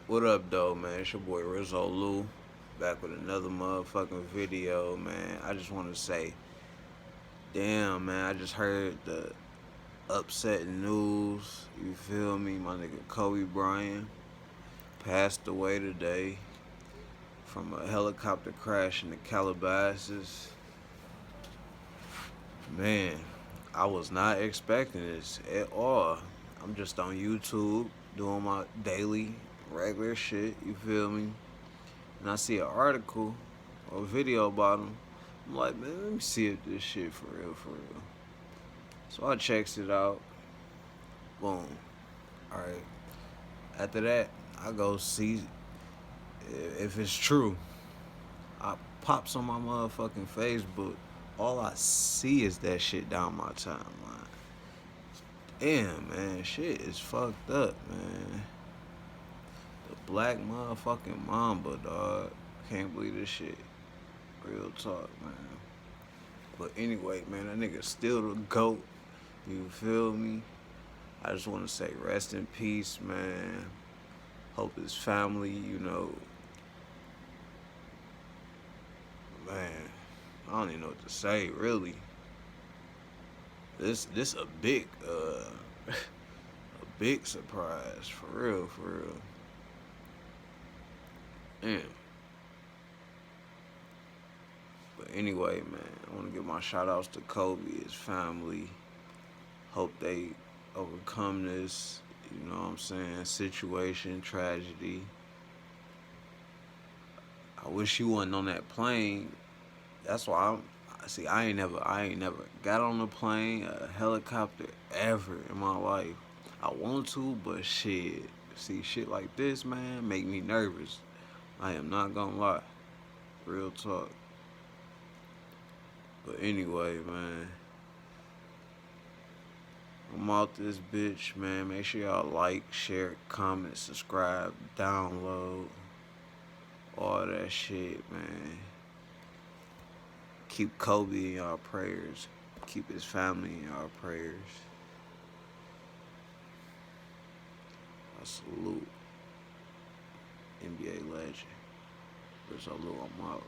What up, though, man? It's your boy Rizzo Lou, back with another motherfucking video, man. I just want to say, damn, man, I just heard the upsetting news. You feel me? My nigga Kobe Bryant passed away today from a helicopter crash in the Calabasas. Man, I was not expecting this at all. I'm just on YouTube doing my daily regular shit, you feel me? And I see an article or a video about him. I'm like, man, let me see if this shit for real, for real. So I checks it out. Boom. Alright. After that, I go see if it's true. I pops on my motherfucking Facebook. All I see is that shit down my timeline. Damn, man, shit is fucked up, man. The black motherfucking Mamba, dog. Can't believe this shit. Real talk, man. But anyway, man, that nigga still the GOAT. You feel me? I just want to say rest in peace, man. Hope his family, man, I don't even know what to say, really. This a big a big surprise, for real, for real. Damn. But anyway, man, I want to give my shout outs to Kobe, his family. Hope they overcome this, you know what I'm saying, situation, tragedy. I wish he wasn't on that plane. That's why see, I ain't never got on a plane, a helicopter ever in my life. I want to, but shit. See, shit like this, man, make me nervous. I am not gonna lie. Real talk. But anyway, man, I'm out this bitch, man. Make sure y'all like, share, comment, subscribe, download, all that shit, man. Keep Kobe in y'all prayers. Keep his family in y'all prayers. I salute NBA legend. There's a little I'm out.